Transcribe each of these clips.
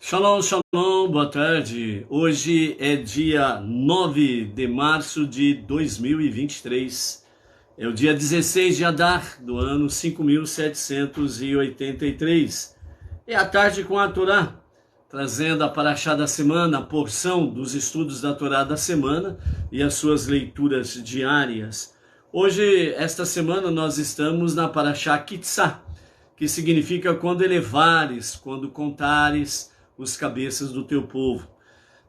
Shalom, shalom, boa tarde. Hoje é dia 9 de março de 2023. É o dia 16 de Adar do ano 5783. É a tarde com a Torá, trazendo a Parashá da semana, a porção dos estudos da Torá da semana e as suas leituras diárias. Hoje, esta semana, nós estamos na Parashá Kitzá, que significa quando elevares, quando contares os cabeças do teu povo.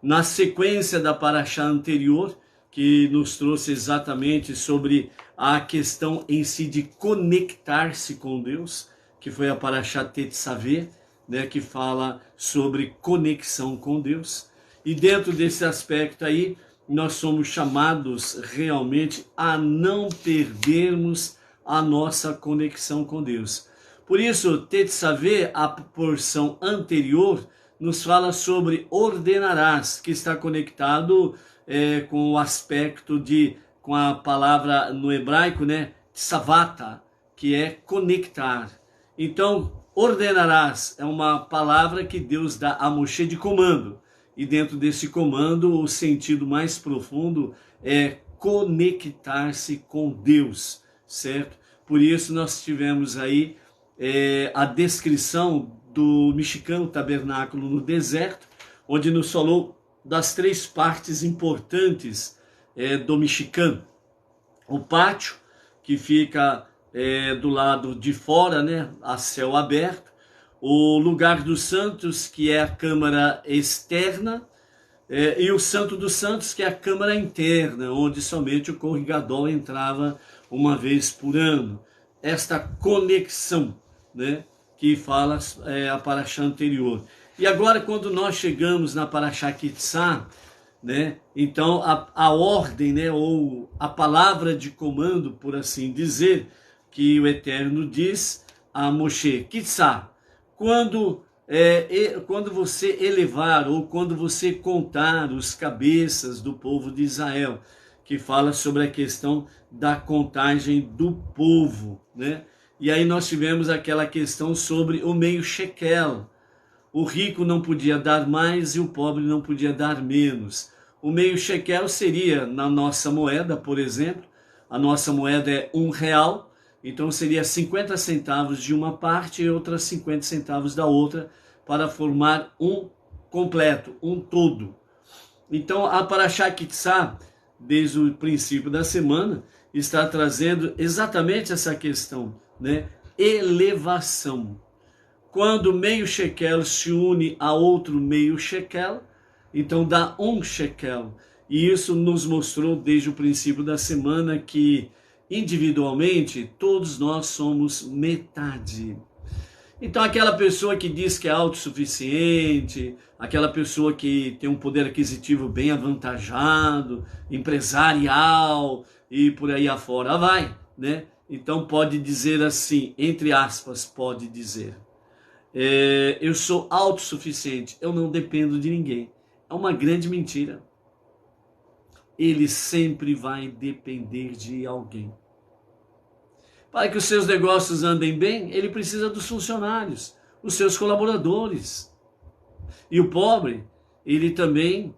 Na sequência da paraxá anterior, que nos trouxe exatamente sobre a questão em si de conectar-se com Deus, que foi a paraxá Tetzaveh, que fala sobre conexão com Deus. E dentro desse aspecto aí, nós somos chamados realmente a não perdermos a nossa conexão com Deus. Por isso, Tetzaveh, a porção anterior, nos fala sobre ordenarás, que está conectado com o aspecto com a palavra no hebraico, tsavata, que é conectar. Então, ordenarás é uma palavra que Deus dá a Moshe de comando. E dentro desse comando, o sentido mais profundo é conectar-se com Deus, certo? Por isso nós tivemos aí a descrição do Mishkan, o tabernáculo no deserto, onde nos falou das três partes importantes do Mishkan. O pátio, que fica do lado de fora, a céu aberto. O lugar dos santos, que é a câmara externa. E o Santo dos Santos, que é a câmara interna, onde somente o Kohen Gadol entrava uma vez por ano. Esta conexão, que fala a paraxá anterior. E agora, quando nós chegamos na paraxá Kitzá, então a ordem, ou a palavra de comando, por assim dizer, que o Eterno diz a Moshe, Kitzá, quando você elevar ou quando você contar os cabeças do povo de Israel, que fala sobre a questão da contagem do povo, E aí nós tivemos aquela questão sobre o meio shekel. O rico não podia dar mais e o pobre não podia dar menos. O meio shekel seria, na nossa moeda, por exemplo, a nossa moeda é R$1, então seria 50 centavos de uma parte e outras 50 centavos da outra, para formar um completo, um todo. Então a Parashá Kitzá, desde o princípio da semana, está trazendo exatamente essa questão, elevação. Quando meio shekel se une a outro meio shekel, então dá um shekel. E isso nos mostrou desde o princípio da semana que individualmente todos nós somos metade. Então aquela pessoa que diz que é autossuficiente, aquela pessoa que tem um poder aquisitivo bem avantajado, empresarial e por aí afora vai, Então pode dizer assim, entre aspas, pode dizer, eu sou autossuficiente, eu não dependo de ninguém. É uma grande mentira. Ele sempre vai depender de alguém. Para que os seus negócios andem bem, ele precisa dos funcionários, os seus colaboradores. E o pobre, ele também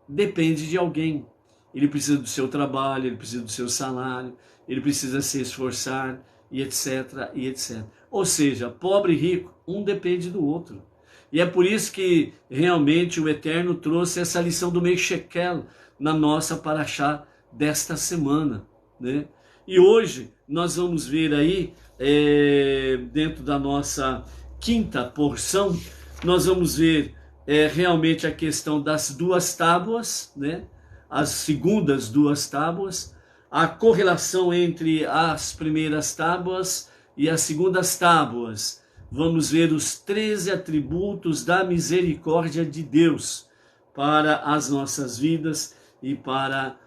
depende de alguém. Ele precisa do seu trabalho, ele precisa do seu salário, ele precisa se esforçar, e etc, e etc. Ou seja, pobre e rico, um depende do outro. E é por isso que realmente o Eterno trouxe essa lição do meio shekel na nossa paraxá desta semana, E hoje nós vamos ver aí, dentro da nossa quinta porção, nós vamos ver realmente a questão das duas tábuas, as segundas duas tábuas, a correlação entre as primeiras tábuas e as segundas tábuas. Vamos ver os 13 atributos da misericórdia de Deus para as nossas vidas e para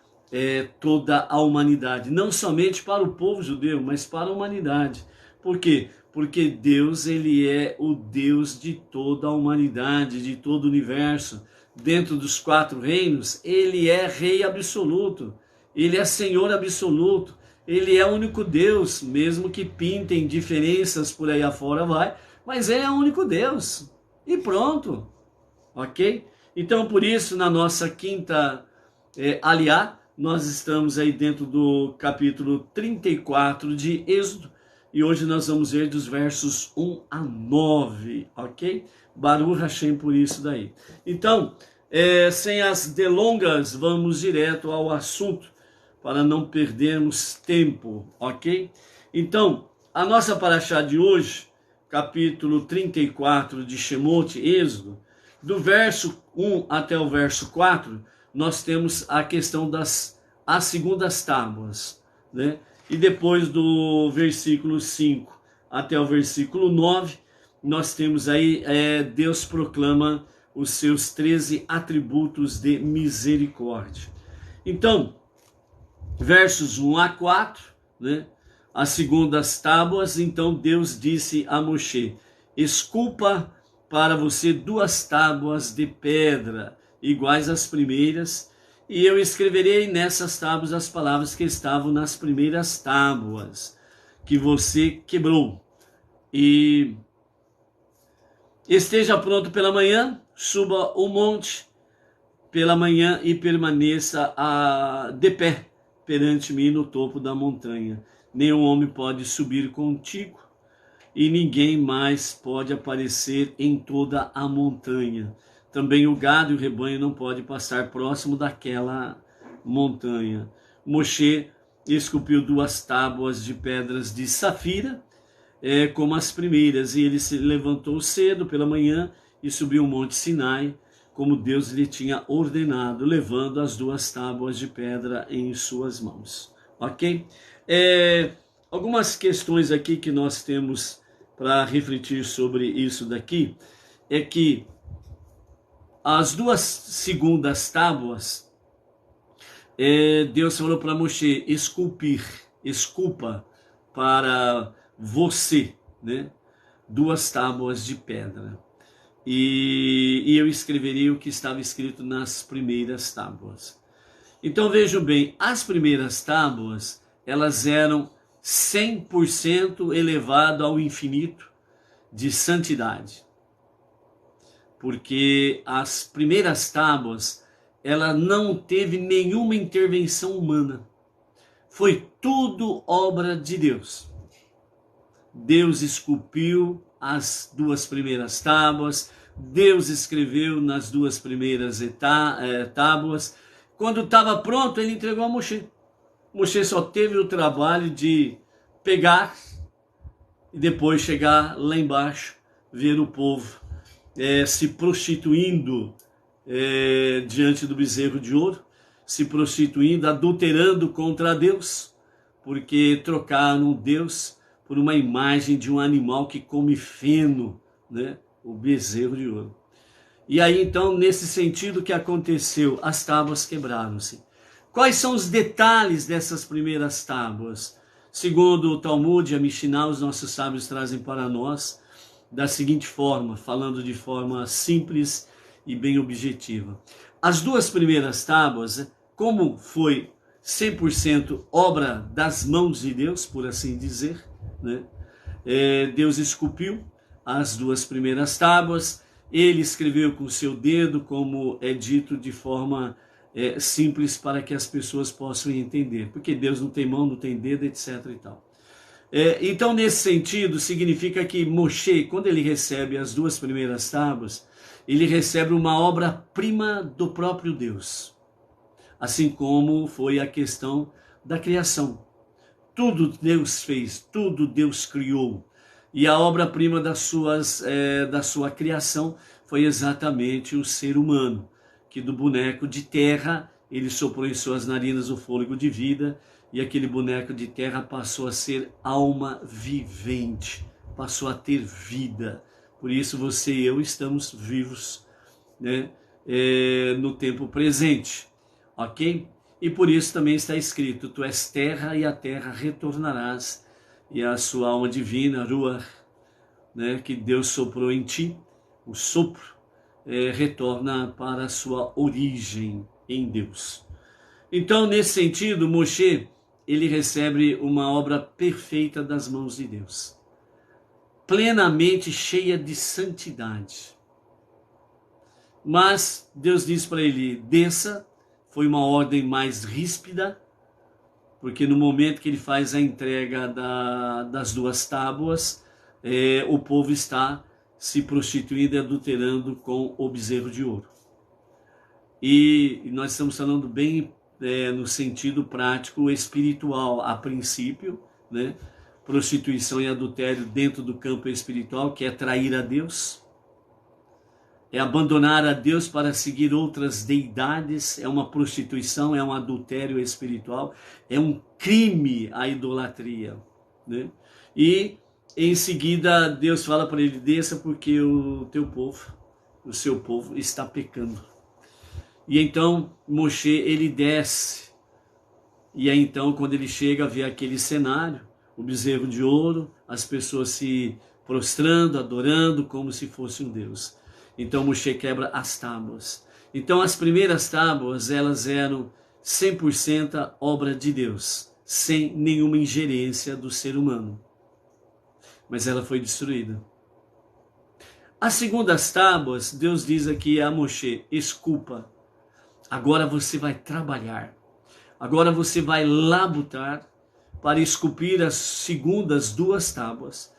toda a humanidade. Não somente para o povo judeu, mas para a humanidade. Por quê? Porque Deus, ele é o Deus de toda a humanidade, de todo o universo. Dentro dos 4 reinos, ele é Rei absoluto. Ele é Senhor absoluto. Ele é o único Deus, mesmo que pintem diferenças por aí afora, mas ele é o único Deus. E pronto. ok? Então, por isso, na nossa quinta aliá, nós estamos aí dentro do capítulo 34 de Êxodo, e hoje nós vamos ver dos versos 1 a 9, ok? Baruch Hashem por isso daí. Então, sem as delongas, vamos direto ao assunto, para não perdermos tempo, ok? Então, a nossa paraxá de hoje, capítulo 34 de Shemot, Êxodo, do verso 1 até o verso 4, nós temos a questão as segundas tábuas, né? E depois do versículo 5 até o versículo 9, nós temos aí, Deus proclama os seus 13 atributos de misericórdia. Então, versos 1 a 4, né? As segundas tábuas, então Deus disse a Moshe: esculpa para você 2 tábuas de pedra, iguais às primeiras, e eu escreverei nessas tábuas as palavras que estavam nas primeiras tábuas, que você quebrou. E esteja pronto pela manhã, suba o monte pela manhã e permaneça de pé perante mim no topo da montanha. Nenhum homem pode subir contigo, e ninguém mais pode aparecer em toda a montanha. Também o gado e o rebanho não pode passar próximo daquela montanha. Moshe esculpiu 2 tábuas de pedras de safira, como as primeiras, e ele se levantou cedo pela manhã e subiu o monte Sinai, como Deus lhe tinha ordenado, levando as 2 tábuas de pedra em suas mãos. Ok? Algumas questões aqui que nós temos para refletir sobre isso daqui, é que as 2 segundas tábuas, Deus falou para Moshe esculpa para você, né? 2 tábuas de pedra. E eu escreveria o que estava escrito nas primeiras tábuas. Então vejam bem, as primeiras tábuas, elas eram 100% elevado ao infinito de santidade. Porque as primeiras tábuas, ela não teve nenhuma intervenção humana. Foi tudo obra de Deus. Deus esculpiu as 2 primeiras tábuas, Deus escreveu nas 2 primeiras tábuas. Quando estava pronto, ele entregou a Moshe. Moshe só teve o trabalho de pegar e depois chegar lá embaixo, ver o povo se prostituindo diante do bezerro de ouro, se prostituindo, adulterando contra Deus, porque trocaram Deus por uma imagem de um animal que come feno, né? O bezerro de ouro. E aí então, nesse sentido que aconteceu, as tábuas quebraram-se. Quais são os detalhes dessas primeiras tábuas? Segundo o Talmud e a Mishnah, os nossos sábios trazem para nós da seguinte forma, falando de forma simples e bem objetiva. As 2 primeiras tábuas, como foi 100% obra das mãos de Deus, por assim dizer, né? Deus esculpiu as 2 primeiras tábuas, ele escreveu com seu dedo, como é dito de forma simples para que as pessoas possam entender, porque Deus não tem mão, não tem dedo, etc. e tal. Então, nesse sentido, significa que Moshe, quando ele recebe as 2 primeiras tábuas, ele recebe uma obra-prima do próprio Deus, assim como foi a questão da criação. Tudo Deus fez, tudo Deus criou, e a obra-prima da sua criação foi exatamente o ser humano, que do boneco de terra, ele soprou em suas narinas o fôlego de vida, e aquele boneco de terra passou a ser alma vivente, passou a ter vida. Por isso você e eu estamos vivos, né? No tempo presente, ok? E por isso também está escrito, tu és terra e a terra retornarás, e a sua alma divina, Ruach, né, que Deus soprou em ti, o sopro, retorna para a sua origem em Deus. Então, nesse sentido, Moshe, ele recebe uma obra perfeita das mãos de Deus, plenamente cheia de santidade. Mas Deus disse para ele, desça. Foi uma ordem mais ríspida, porque no momento que ele faz a entrega das 2 tábuas, o povo está se prostituindo e adulterando com o bezerro de ouro. E nós estamos falando bem no sentido prático espiritual, a princípio, né? Prostituição e adultério dentro do campo espiritual, que é trair a Deus, é abandonar a Deus para seguir outras deidades, é uma prostituição, é um adultério espiritual, é um crime a idolatria, né? E em seguida Deus fala para ele, desça porque o seu povo está pecando. E então Moshe, ele desce, e aí então quando ele chega, vê aquele cenário, o bezerro de ouro, as pessoas se prostrando, adorando como se fosse um Deus. Então Moshe quebra as tábuas. Então as primeiras tábuas, elas eram 100% obra de Deus, sem nenhuma ingerência do ser humano. Mas ela foi destruída. As segundas tábuas, Deus diz aqui a Moshe, esculpa. Agora você vai trabalhar. Agora você vai labutar para esculpir as segundas 2 tábuas.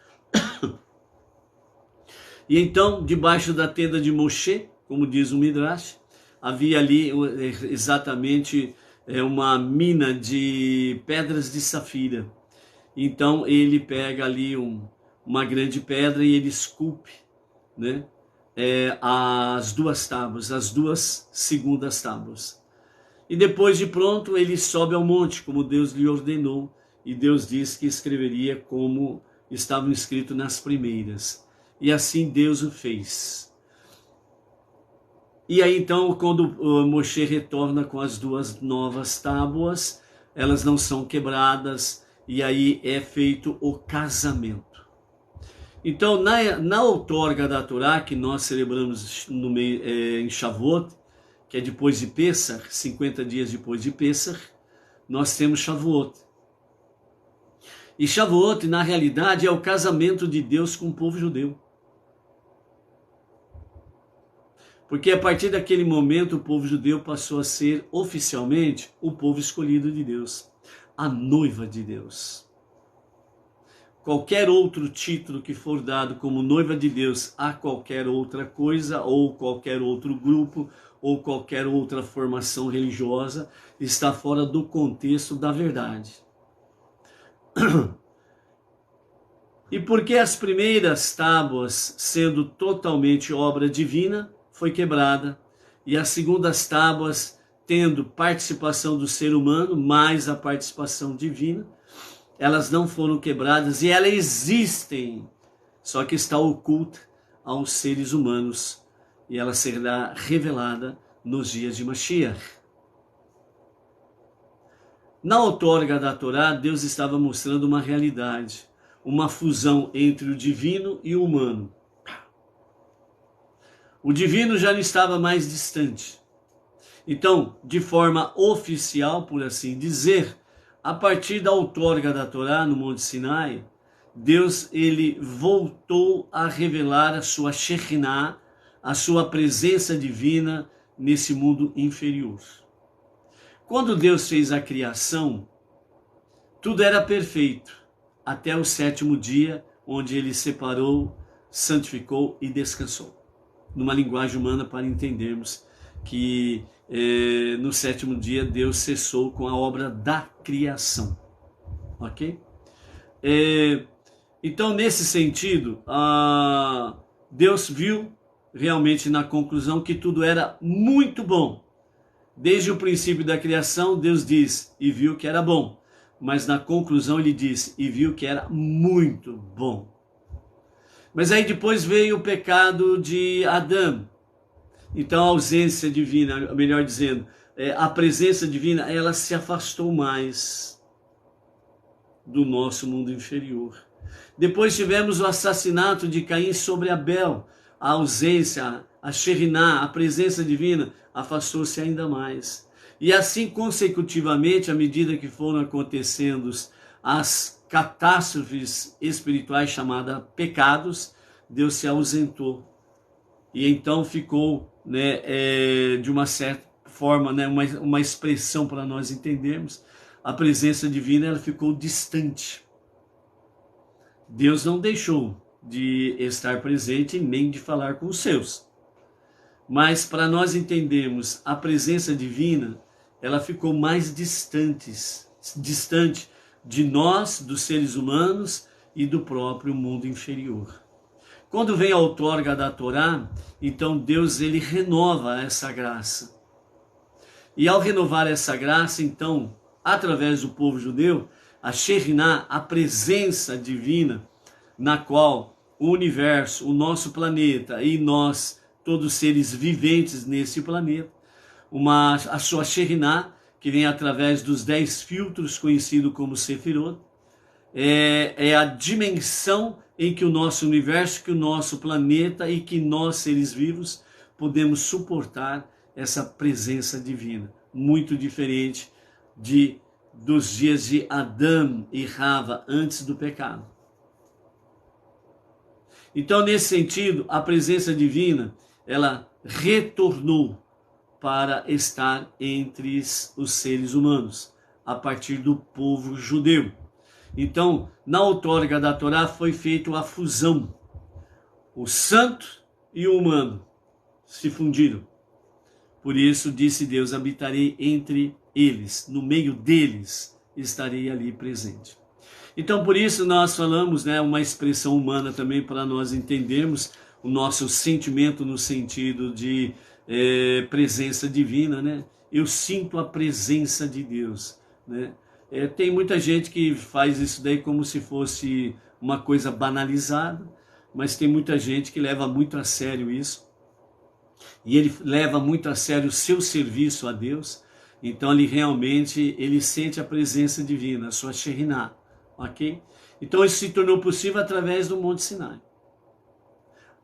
E então, debaixo da tenda de Moshe, como diz o Midrash, havia ali exatamente uma mina de pedras de safira. Então ele pega ali uma grande pedra e ele esculpe, né, as 2 tábuas, as 2 segundas tábuas. E depois de pronto ele sobe ao monte, como Deus lhe ordenou, e Deus disse que escreveria como estavam escritos nas primeiras. E assim Deus o fez. E aí então, quando Moshe retorna com as 2 novas tábuas, elas não são quebradas, e aí é feito o casamento. Então, na outorga da Torá, que nós celebramos em Shavuot, que é depois de Pessach, 50 dias depois de Pessach, nós temos Shavuot. E Shavuot, na realidade, é o casamento de Deus com o povo judeu. Porque a partir daquele momento o povo judeu passou a ser oficialmente o povo escolhido de Deus, a noiva de Deus. Qualquer outro título que for dado como noiva de Deus a qualquer outra coisa, ou qualquer outro grupo, ou qualquer outra formação religiosa, está fora do contexto da verdade. E porque as primeiras tábuas, sendo totalmente obra divina, foi quebrada, e as segundas tábuas, tendo participação do ser humano, mais a participação divina, elas não foram quebradas e elas existem, só que está oculta aos seres humanos, e ela será revelada nos dias de Mashiach. Na outorga da Torá, Deus estava mostrando uma realidade, uma fusão entre o divino e o humano. O divino já não estava mais distante. Então, de forma oficial, por assim dizer, a partir da outorga da Torá no Monte Sinai, Deus ele voltou a revelar a sua Shekhinah, a sua presença divina nesse mundo inferior. Quando Deus fez a criação, tudo era perfeito, até o 7º dia, onde ele separou, santificou e descansou. Numa linguagem humana, para entendermos que no 7º dia Deus cessou com a obra da criação. Ok? Então, nesse sentido, Deus viu realmente na conclusão que tudo era muito bom. Desde o princípio da criação, Deus diz e viu que era bom. Mas na conclusão ele diz e viu que era muito bom. Mas aí depois veio o pecado de Adão. Então a ausência divina, melhor dizendo, a presença divina, ela se afastou mais do nosso mundo inferior. Depois tivemos o assassinato de Caim sobre Abel. A ausência, a Shekhinah, a presença divina, afastou-se ainda mais. E assim consecutivamente, à medida que foram acontecendo as catástrofes espirituais chamadas pecados, Deus se ausentou. E então ficou né, de uma certa forma, né, uma expressão para nós entendermos, a presença divina ela ficou distante. Deus não deixou de estar presente nem de falar com os seus. Mas para nós entendermos a presença divina, ela ficou mais distante de nós, dos seres humanos e do próprio mundo inferior. Quando vem a outorga da Torá, então Deus ele renova essa graça. E ao renovar essa graça, então, através do povo judeu, a Shekhinah, a presença divina, na qual o universo, o nosso planeta e nós, todos seres viventes nesse planeta, a sua Shekhinah, que vem através dos 10 filtros conhecido como Sefirot, é a dimensão em que o nosso universo, que o nosso planeta e que nós, seres vivos, podemos suportar essa presença divina, muito diferente dos dias de Adão e Rava antes do pecado. Então, nesse sentido, a presença divina, ela retornou para estar entre os seres humanos, a partir do povo judeu. Então, na outorga da Torá foi feita a fusão. O santo e o humano se fundiram. Por isso, disse Deus, habitarei entre eles, no meio deles estarei ali presente. Então, por isso nós falamos, né, uma expressão humana também para nós entendermos o nosso sentimento no sentido de presença divina, né? Eu sinto a presença de Deus, né? Tem muita gente que faz isso daí como se fosse uma coisa banalizada, mas tem muita gente que leva muito a sério isso. E ele leva muito a sério o seu serviço a Deus. Então ele realmente sente a presença divina, a sua Shekhinah, ok? Então isso se tornou possível através do Monte Sinai.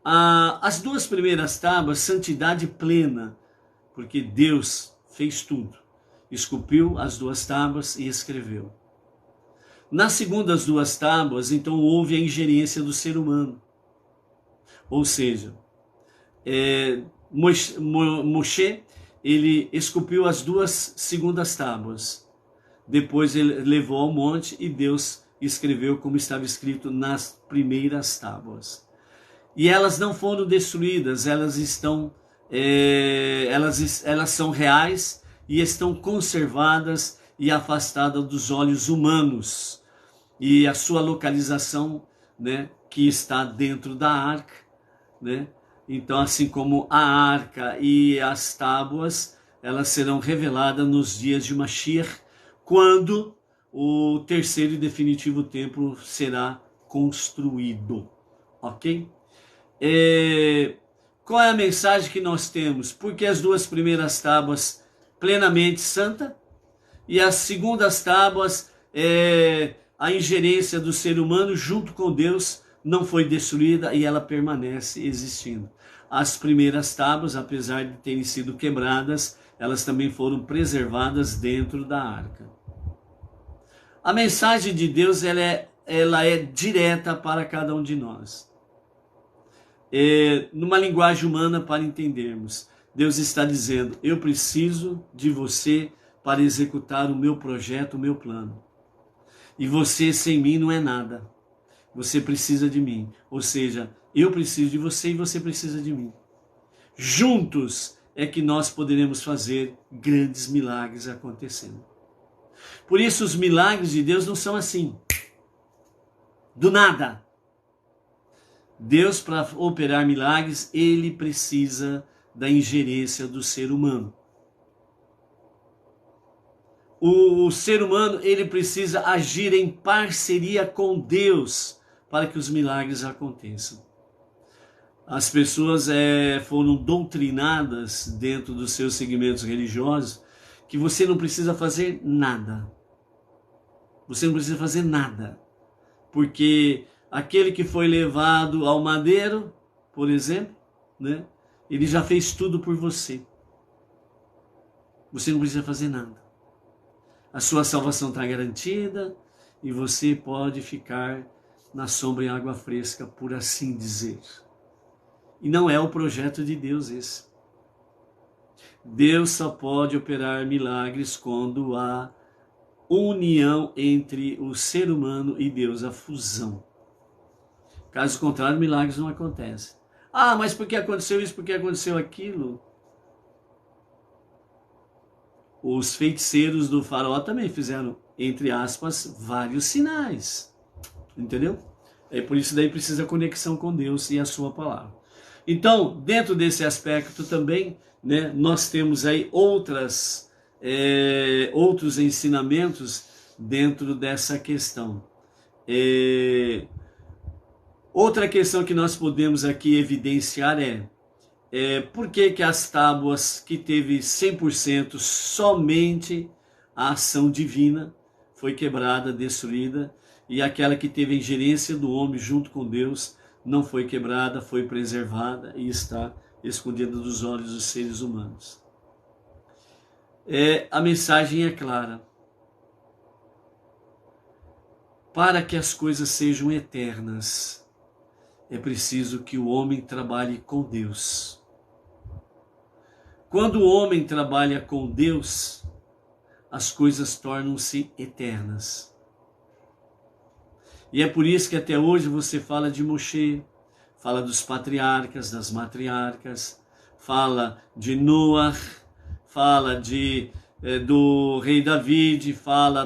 As 2 primeiras tábuas, santidade plena, porque Deus fez tudo. Esculpiu as 2 tábuas e escreveu. Nas segundas 2 tábuas, então houve a ingerência do ser humano. Ou seja, Moshe, ele esculpiu as 2 segundas tábuas. Depois ele levou ao monte e Deus escreveu como estava escrito nas primeiras tábuas. E elas não foram destruídas, elas são reais e estão conservadas e afastadas dos olhos humanos. E a sua localização, né, que está dentro da arca, né? Então, assim como a arca e as tábuas, elas serão reveladas nos dias de Mashiach, quando o terceiro e definitivo templo será construído. Ok? Qual é a mensagem que nós temos? Porque as 2 primeiras tábuas plenamente santa e as segundas tábuas, a ingerência do ser humano junto com Deus não foi destruída e ela permanece existindo. As primeiras tábuas, apesar de terem sido quebradas, elas também foram preservadas dentro da arca. A mensagem de Deus ela é direta para cada um de nós. Numa linguagem humana para entendermos. Deus está dizendo, eu preciso de você para executar o meu projeto, o meu plano. E você sem mim não é nada. Você precisa de mim. Ou seja, eu preciso de você e você precisa de mim. Juntos é que nós poderemos fazer grandes milagres acontecendo. Por isso os milagres de Deus não são assim, do nada. Deus, para operar milagres, ele precisa da ingerência do ser humano. O ser humano, ele precisa agir em parceria com Deus para que os milagres aconteçam. As pessoas foram doutrinadas dentro dos seus segmentos religiosos que você não precisa fazer nada. Você não precisa fazer nada. Porque aquele que foi levado ao madeiro, por exemplo, né, ele já fez tudo por você. Você não precisa fazer nada. A sua salvação está garantida e você pode ficar na sombra e água fresca, por assim dizer. E não é o projeto de Deus esse. Deus só pode operar milagres quando há união entre o ser humano e Deus, a fusão. Caso contrário, milagres não acontecem. Ah, mas por que aconteceu isso, por que aconteceu aquilo? Os feiticeiros do faraó também fizeram, entre aspas, vários sinais. Entendeu? É por isso daí precisa conexão com Deus e a sua palavra. Então, dentro desse aspecto também, né, nós temos aí outros ensinamentos dentro dessa questão. Outra questão que nós podemos aqui evidenciar por que as tábuas que teve 100% somente a ação divina foi quebrada, destruída, e aquela que teve a ingerência do homem junto com Deus não foi quebrada, foi preservada e está escondida dos olhos dos seres humanos. A mensagem é clara. Para que as coisas sejam eternas, é preciso que o homem trabalhe com Deus. Quando o homem trabalha com Deus, as coisas tornam-se eternas. E é por isso que até hoje você fala de Moshe, fala dos patriarcas, das matriarcas, fala de Noah, fala do rei David, fala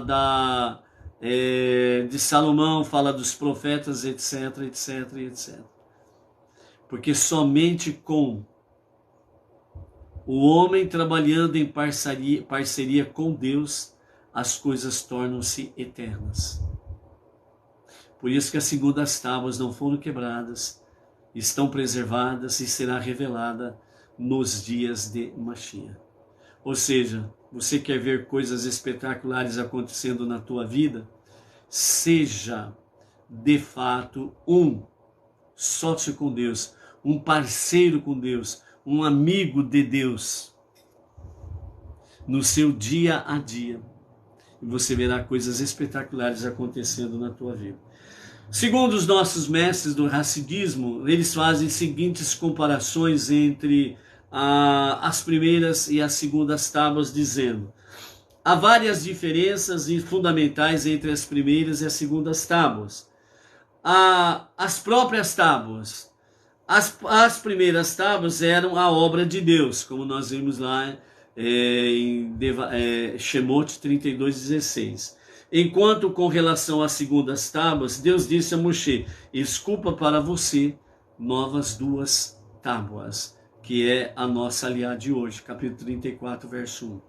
de Salomão, fala dos profetas, etc, etc, etc. Porque somente com o homem trabalhando em parceria com Deus, as coisas tornam-se eternas. Por isso que as segundas tábuas não foram quebradas, estão preservadas e será revelada nos dias de Mashiach. Ou seja, você quer ver coisas espetaculares acontecendo na tua vida? Seja, de fato, um sócio com Deus, um parceiro com Deus, um amigo de Deus no seu dia a dia. E você verá coisas espetaculares acontecendo na tua vida. Segundo os nossos mestres do Hassidismo, eles fazem seguintes comparações entre as primeiras e as segundas tábuas, dizendo: há várias diferenças fundamentais entre as primeiras e as segundas tábuas. As próprias tábuas, as primeiras tábuas eram a obra de Deus, como nós vimos lá em Shemot 32:16. Enquanto com relação às segundas tábuas, Deus disse a Moshe: esculpa para você novas 2 tábuas, que é a nossa aliada de hoje, capítulo 34, verso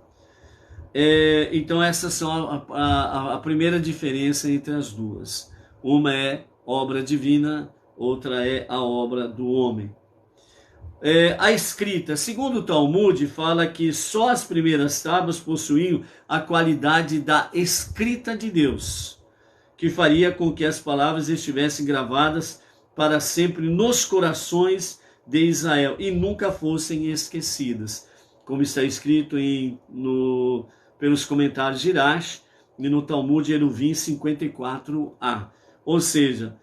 1. Então essas são a primeira diferença entre as duas. Uma é obra divina, outra é a obra do homem. A escrita, segundo o Talmud, fala que só as primeiras tábuas possuíam a qualidade da escrita de Deus, que faria com que as palavras estivessem gravadas para sempre nos corações de Israel e nunca fossem esquecidas, como está escrito pelos comentários de Irash e no Talmud Eruvim 54a. Ou seja,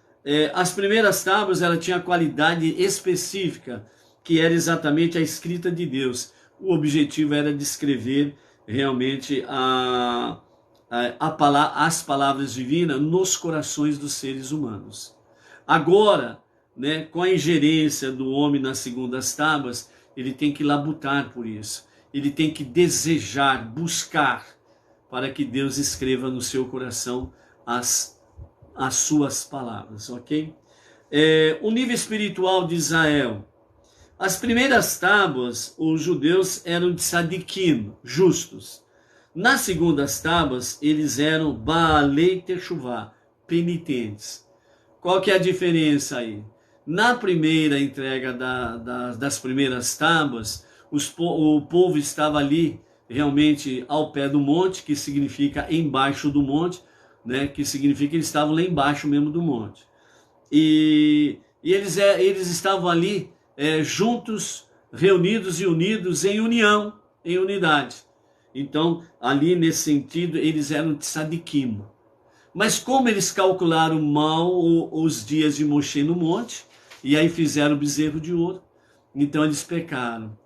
as primeiras tábuas ela tinha a qualidade específica, que era exatamente a escrita de Deus. O objetivo era descrever realmente as palavras divinas nos corações dos seres humanos. Agora, né, com a ingerência do homem nas segundas tábuas, ele tem que labutar por isso. Ele tem que desejar, buscar, para que Deus escreva no seu coração as suas palavras, ok? O nível espiritual de Israel. As primeiras tábuas, os judeus eram tzadikim, justos. Nas segundas tábuas, eles eram Baalei Teshuvah, penitentes. Qual que é a diferença aí? Na primeira entrega das primeiras tábuas, o povo estava ali realmente ao pé do monte, que significa embaixo do monte, né? Que significa que eles estavam lá embaixo mesmo do monte. E eles estavam ali juntos, reunidos e unidos em união, em unidade. Então, ali nesse sentido, eles eram tzadikim. Mas como eles calcularam mal os dias de Moshe no monte, e aí fizeram o bezerro de ouro, então eles pecaram.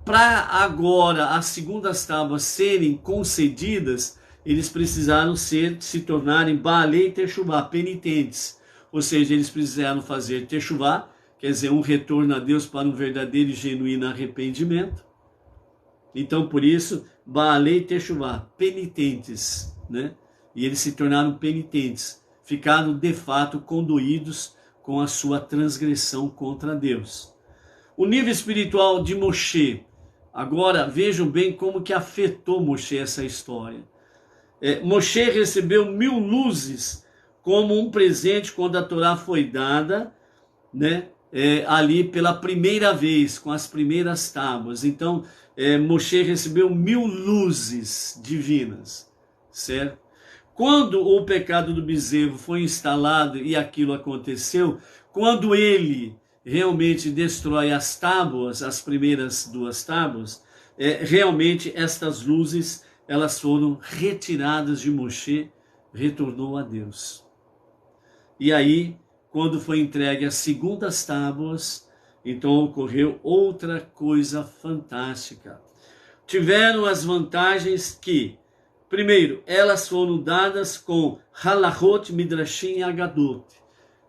para agora as segundas tábuas serem concedidas, eles precisaram se tornarem Baalei Techuvá, penitentes. Ou seja, eles precisaram fazer Techuvá, quer dizer, um retorno a Deus para um verdadeiro e genuíno arrependimento. Então, por isso, Baalei Techuvá, penitentes, né? E eles se tornaram penitentes, ficaram de fato condoídos com a sua transgressão contra Deus. O nível espiritual de Moshe, agora vejam bem como que afetou Moshe essa história. Moshe recebeu 1000 luzes como um presente quando a Torá foi dada, né? Ali pela primeira vez, com as primeiras tábuas. Então, Moshe recebeu 1000 luzes divinas, certo? Quando o pecado do bezerro foi instalado e aquilo aconteceu, quando ele realmente destrói as tábuas, as primeiras 2 tábuas, realmente estas luzes, elas foram retiradas de Moshe, retornou a Deus. E aí, quando foi entregue as segundas tábuas, então ocorreu outra coisa fantástica. Tiveram as vantagens que, primeiro, elas foram dadas com Halachot, Midrashim e Agadot.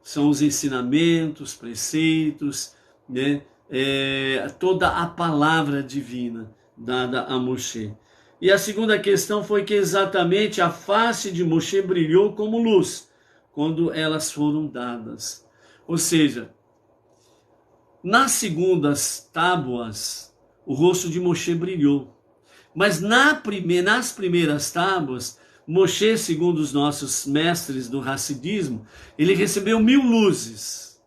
São os ensinamentos, preceitos, né? Toda a palavra divina dada a Moshe. E a segunda questão foi que exatamente a face de Moshe brilhou como luz quando elas foram dadas. Ou seja, nas segundas tábuas, o rosto de Moshe brilhou. Mas nas primeiras tábuas, Moshe, segundo os nossos mestres do Hassidismo, ele recebeu 1000 luzes.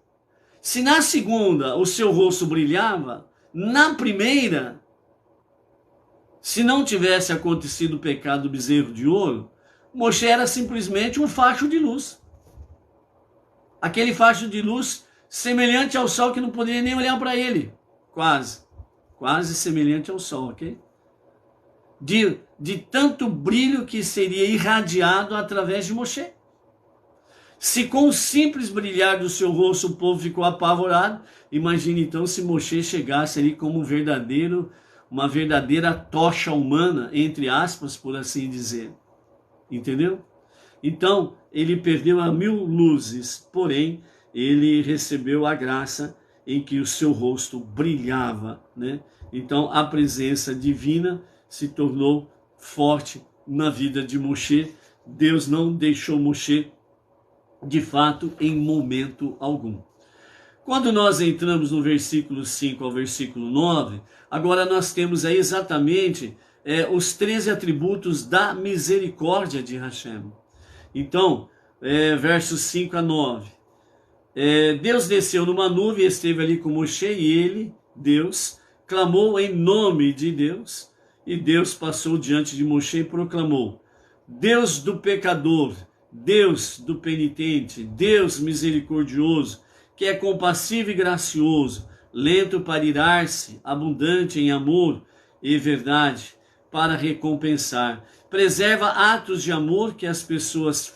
Se na segunda o seu rosto brilhava, na primeira, se não tivesse acontecido o pecado do bezerro de ouro, Moshe era simplesmente um facho de luz. Aquele facho de luz semelhante ao sol que não poderia nem olhar para ele. Quase semelhante ao sol, ok? De tanto brilho que seria irradiado através de Moshe. Se com o simples brilhar do seu rosto o povo ficou apavorado, imagine então se Moshe chegasse ali como uma verdadeira tocha humana, entre aspas, por assim dizer. Entendeu? Então, ele perdeu a 1000 luzes, porém, ele recebeu a graça em que o seu rosto brilhava, né? Então, a presença divina se tornou forte na vida de Moshe. Deus não deixou Moshe, de fato, em momento algum. Quando nós entramos no versículo 5 ao versículo 9, agora nós temos aí exatamente os 13 atributos da misericórdia de Hashem. Então, versos 5 a 9. Deus desceu numa nuvem, esteve ali com Moshe e ele, Deus, clamou em nome de Deus. E Deus passou diante de Moshe e proclamou: Deus do pecador, Deus do penitente, Deus misericordioso, que é compassivo e gracioso, lento para irar-se, abundante em amor e verdade, para recompensar. Preserva atos de amor que as pessoas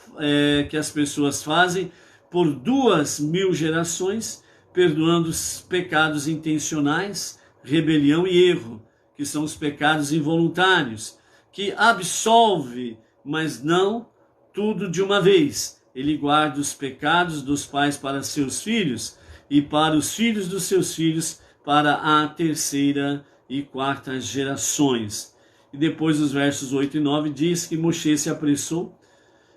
fazem por 2000 gerações, perdoando os pecados intencionais, rebelião e erro, que são os pecados involuntários, que absolve, mas não tudo de uma vez. Ele guarda os pecados dos pais para seus filhos e para os filhos dos seus filhos para a 3ª e 4ª gerações. E depois os versos 8 e 9 diz que Moshe se apressou,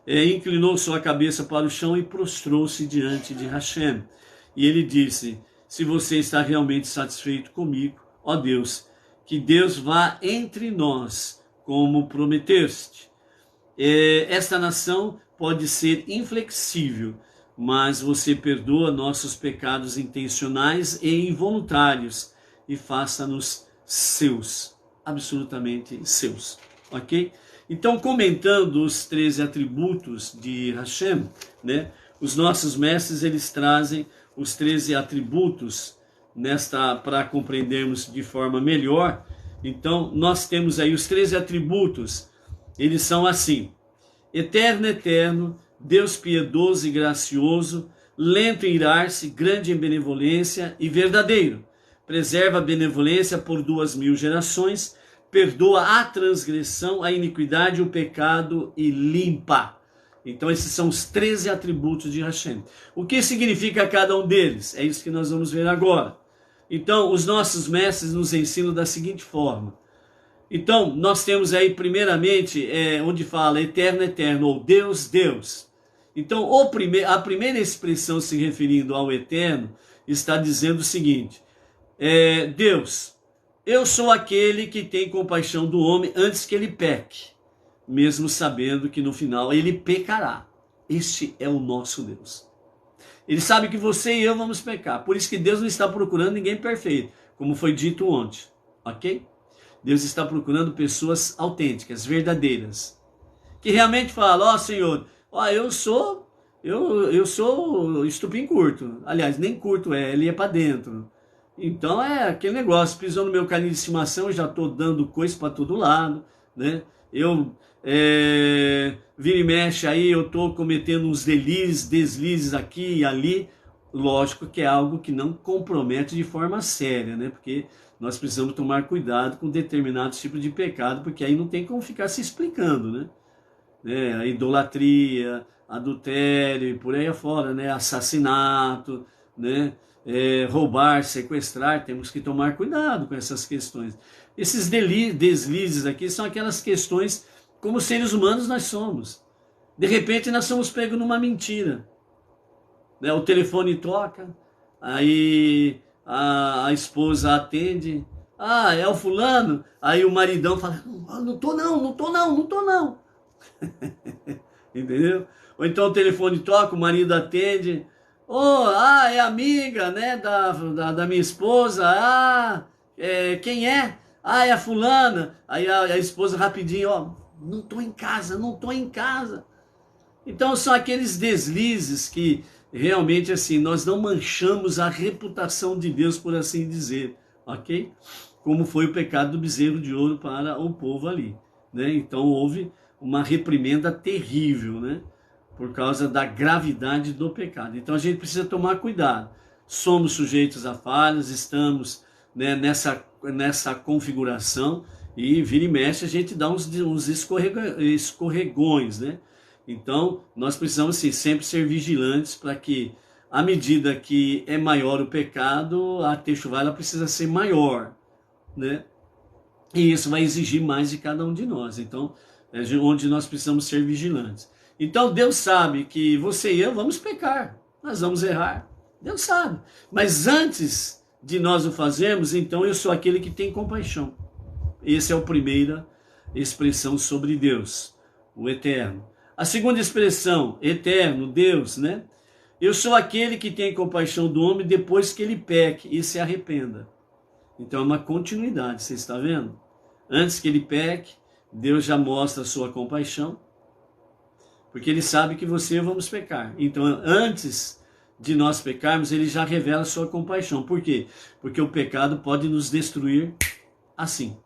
inclinou sua cabeça para o chão e prostrou-se diante de Hashem. E ele disse: se você está realmente satisfeito comigo, ó Deus, que Deus vá entre nós, como prometeste. Esta nação pode ser inflexível, mas você perdoa nossos pecados intencionais e involuntários e faça-nos seus, absolutamente seus, ok? Então, comentando os 13 atributos de Hashem, né, os nossos mestres eles trazem os 13 atributos para compreendermos de forma melhor. Então, nós temos aí os 13 atributos, eles são assim: eterno, Deus piedoso e gracioso, lento em irar-se, grande em benevolência e verdadeiro, preserva a benevolência por 2000 gerações, perdoa a transgressão, a iniquidade, o pecado e limpa. Então esses são os 13 atributos de Hashem. O que significa cada um deles? É isso que nós vamos ver agora. Então os nossos mestres nos ensinam da seguinte forma. Então nós temos aí primeiramente onde fala eterno, eterno, ou Deus, Deus. Então a primeira expressão se referindo ao eterno está dizendo o seguinte, Deus, eu sou aquele que tem compaixão do homem antes que ele peque, mesmo sabendo que no final ele pecará. Este é o nosso Deus. Ele sabe que você e eu vamos pecar, por isso que Deus não está procurando ninguém perfeito, como foi dito ontem, ok? Deus está procurando pessoas autênticas, verdadeiras, que realmente falam, Senhor, eu sou estupim curto, aliás, nem curto ele é para dentro. Então é aquele negócio, pisou no meu caninho de estimação, eu já estou dando coisa para todo lado, né? Vira e mexe aí, eu estou cometendo uns deslizes aqui e ali. Lógico que é algo que não compromete de forma séria, né? Porque nós precisamos tomar cuidado com determinados tipos de pecado, porque aí não tem como ficar se explicando, né? A idolatria, adultério e por aí afora, né? Assassinato, né? Roubar, sequestrar, temos que tomar cuidado com essas questões. Esses deslizes aqui são aquelas questões como seres humanos nós somos. De repente nós somos pegos numa mentira, né? O telefone toca, aí a esposa atende, é o fulano, aí o maridão fala, não tô não. Entendeu? Ou então o telefone toca, o marido atende, é amiga, né, da minha esposa, quem é? É a fulana. Aí a esposa rapidinho, não tô em casa. Então são aqueles deslizes que realmente assim, nós não manchamos a reputação de Deus, por assim dizer, ok? Como foi o pecado do bezerro de ouro para o povo ali, né? Então houve uma reprimenda terrível, né? Por causa da gravidade do pecado. Então a gente precisa tomar cuidado. Somos sujeitos a falhas, estamos, né, nessa configuração, e vira e mexe a gente dá uns escorregões, né? Então nós precisamos sim, sempre ser vigilantes para que, à medida que é maior o pecado, a techuvá ela precisa ser maior, né? E isso vai exigir mais de cada um de nós. Então é onde nós precisamos ser vigilantes. Então Deus sabe que você e eu vamos pecar, nós vamos errar, Deus sabe. Mas antes de nós o fazermos, então eu sou aquele que tem compaixão. Essa é a primeira expressão sobre Deus, o eterno. A segunda expressão, eterno, Deus, né? Eu sou aquele que tem compaixão do homem depois que ele peque e se arrependa. Então é uma continuidade, você está vendo? Antes que ele peque, Deus já mostra a sua compaixão, porque ele sabe que você e eu vamos pecar. Então, antes de nós pecarmos, ele já revela a sua compaixão. Por quê? Porque o pecado pode nos destruir assim.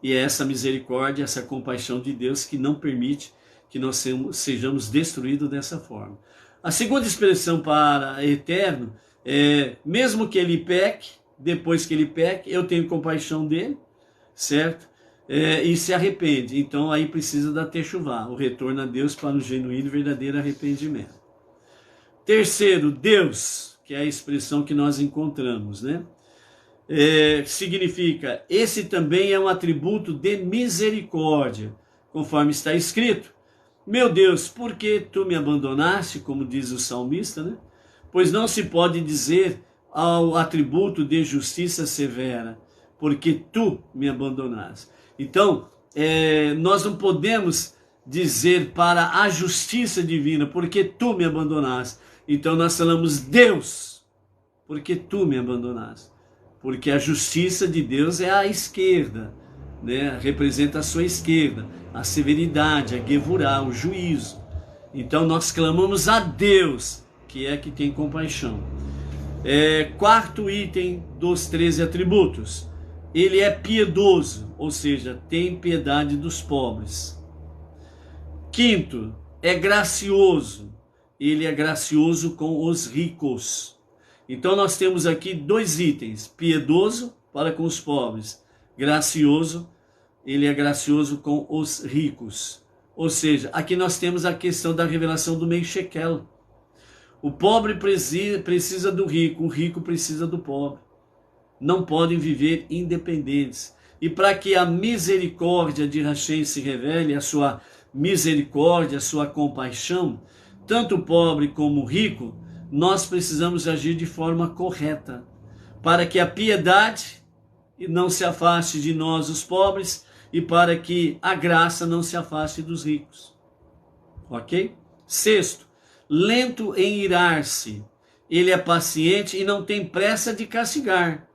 E é essa misericórdia, essa compaixão de Deus que não permite que nós sejamos destruídos dessa forma. A segunda expressão para eterno é, mesmo que ele peque, depois que ele peque, eu tenho compaixão dele, certo? E se arrepende. Então aí precisa da techuvá, o retorno a Deus para o genuíno e verdadeiro arrependimento. Terceiro, Deus, que é a expressão que nós encontramos, né? Significa, esse também é um atributo de misericórdia, conforme está escrito. Meu Deus, por que tu me abandonaste, como diz o salmista, né? Pois não se pode dizer ao atributo de justiça severa, porque tu me abandonaste. Então, nós não podemos dizer para a justiça divina, porque tu me abandonaste. Então nós falamos, Deus, porque tu me abandonaste. Porque a justiça de Deus é a esquerda, né? Representa a sua esquerda, a severidade, a gevurá, o juízo. Então nós clamamos a Deus, que é que tem compaixão. Quarto item dos 13 atributos. Ele é piedoso, ou seja, tem piedade dos pobres. Quinto, é gracioso. Ele é gracioso com os ricos. Então nós temos aqui dois itens: piedoso para com os pobres, gracioso, ele é gracioso com os ricos. Ou seja, aqui nós temos a questão da revelação do meio shekel. O pobre precisa do rico, o rico precisa do pobre. Não podem viver independentes. E para que a misericórdia de Hashem se revele, a sua misericórdia, a sua compaixão, tanto o pobre como o rico, nós precisamos agir de forma correta, para que a piedade não se afaste de nós, os pobres, e para que a graça não se afaste dos ricos. Ok? Sexto, lento em irar-se. Ele é paciente e não tem pressa de castigar,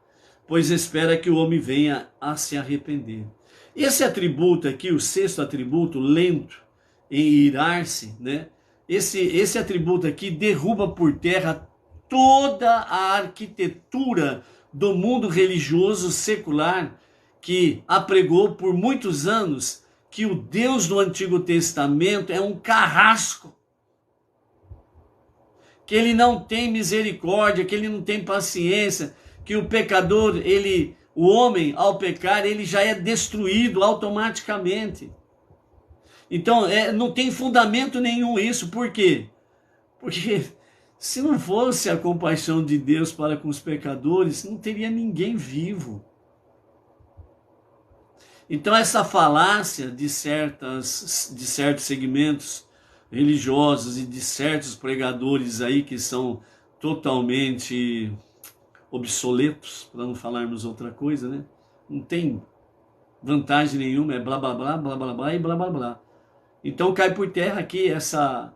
pois espera que o homem venha a se arrepender. Esse atributo aqui, o sexto atributo, lento em irar-se, né? Esse atributo aqui derruba por terra toda a arquitetura do mundo religioso secular que apregou por muitos anos que o Deus do Antigo Testamento é um carrasco, que ele não tem misericórdia, que ele não tem paciência, que o pecador, o homem ao pecar, ele já é destruído automaticamente. Então, não tem fundamento nenhum isso. Por quê? Porque se não fosse a compaixão de Deus para com os pecadores, não teria ninguém vivo. Então essa falácia de certos segmentos religiosos e de certos pregadores aí que são totalmente obsoletos, para não falarmos outra coisa, né? Não tem vantagem nenhuma, é blá blá blá, blá blá blá e blá blá blá. Então cai por terra aqui essa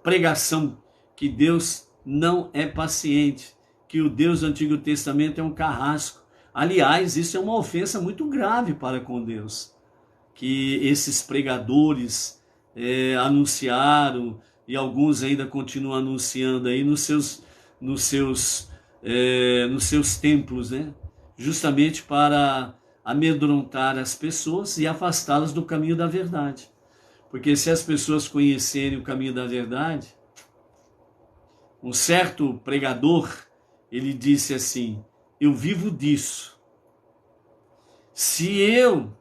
pregação que Deus não é paciente, que o Deus do Antigo Testamento é um carrasco. Aliás, isso é uma ofensa muito grave para com Deus, que esses pregadores anunciaram, e alguns ainda continuam anunciando aí nos seus templos, né? Justamente para amedrontar as pessoas e afastá-las do caminho da verdade. Porque se as pessoas conhecerem o caminho da verdade, um certo pregador, ele disse assim: eu vivo disso. Se eu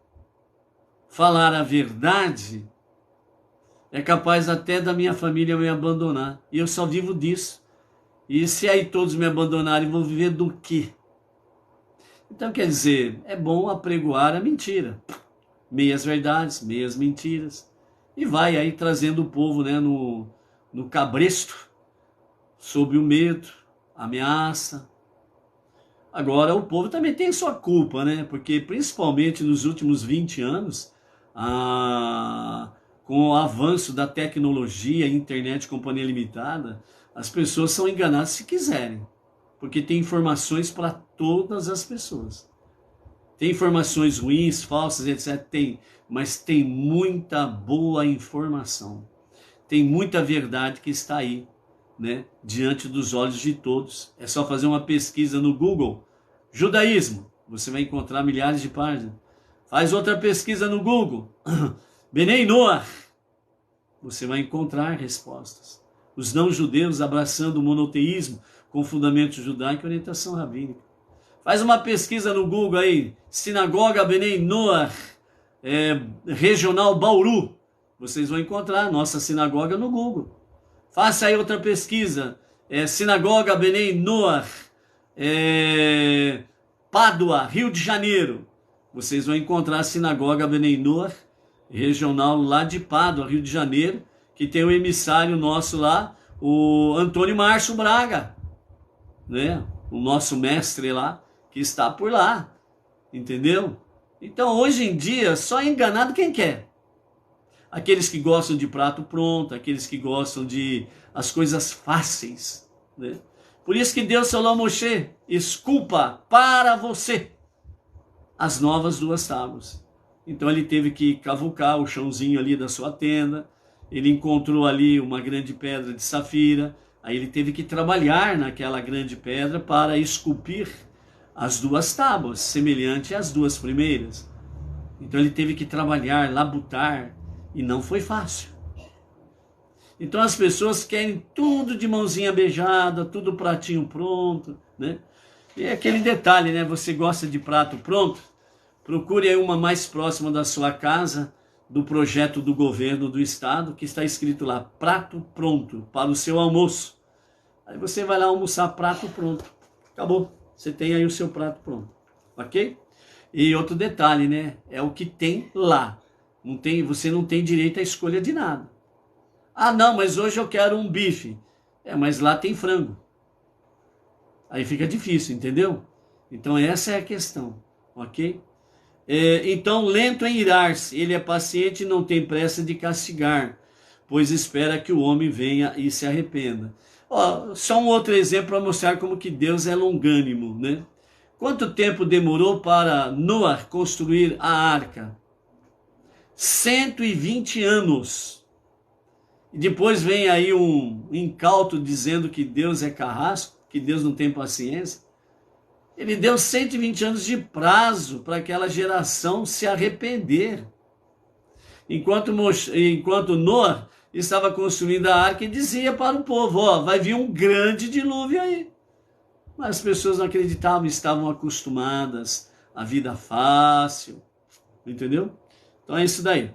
falar a verdade, é capaz até da minha família me abandonar. E eu só vivo disso. E se aí todos me abandonarem, vou viver do quê? Então, quer dizer, é bom apregoar a mentira. Meias verdades, meias mentiras. E vai aí trazendo o povo, né, no cabresto, sob o medo, ameaça. Agora, o povo também tem sua culpa, né? Porque principalmente nos últimos 20 anos, com o avanço da tecnologia, internet, companhia limitada, as pessoas são enganadas se quiserem. Porque tem informações para todas as pessoas. Tem informações ruins, falsas, etc. Tem, mas tem muita boa informação. Tem muita verdade que está aí, né, diante dos olhos de todos. É só fazer uma pesquisa no Google, judaísmo, você vai encontrar milhares de páginas. Faz outra pesquisa no Google, Benei Noach, você vai encontrar respostas. Os não-judeus abraçando o monoteísmo com fundamento judaico e orientação rabínica. Faz uma pesquisa no Google aí, Sinagoga Benei Noach, Regional Bauru, vocês vão encontrar a nossa sinagoga no Google. Faça aí outra pesquisa, Sinagoga Benei Noach, Pádua, Rio de Janeiro. Vocês vão encontrar a Sinagoga Benei Noach, regional lá de Pádua, Rio de Janeiro, que tem o emissário nosso lá, o Antônio Márcio Braga, né? O nosso mestre lá, que está por lá, entendeu? Então hoje em dia só é enganado quem quer. Aqueles que gostam de prato pronto, aqueles que gostam de as coisas fáceis, né? Por isso que Deus falou a Moshe: esculpa para você as novas 2 tábuas. Então ele teve que cavucar o chãozinho ali da sua tenda, ele encontrou ali uma grande pedra de safira, aí ele teve que trabalhar naquela grande pedra para esculpir as 2 tábuas, semelhante às 2 primeiras. Então ele teve que trabalhar, labutar, e não foi fácil. Então as pessoas querem tudo de mãozinha beijada, tudo pratinho pronto, né? E é aquele detalhe, né? Você gosta de prato pronto? Procure aí uma mais próxima da sua casa, do projeto do governo do estado, que está escrito lá, prato pronto para o seu almoço. Aí você vai lá almoçar prato pronto. Acabou. Você tem aí o seu prato pronto. Ok? E outro detalhe, né? É o que tem lá. Não tem, você não tem direito à escolha de nada. Ah, não, mas hoje eu quero um bife. Mas lá tem frango. Aí fica difícil, entendeu? Então essa é a questão. Ok? Então, lento em irar-se, ele é paciente e não tem pressa de castigar, pois espera que o homem venha e se arrependa. Só um outro exemplo para mostrar como que Deus é longânimo, né? Quanto tempo demorou para Noé construir a arca? 120 anos. E depois vem aí um incauto dizendo que Deus é carrasco, que Deus não tem paciência. Ele deu 120 anos de prazo para aquela geração se arrepender. Enquanto Noé estava construindo a arca e dizia para o povo, vai vir um grande dilúvio aí. Mas as pessoas não acreditavam, estavam acostumadas à vida fácil. Entendeu? Então é isso daí.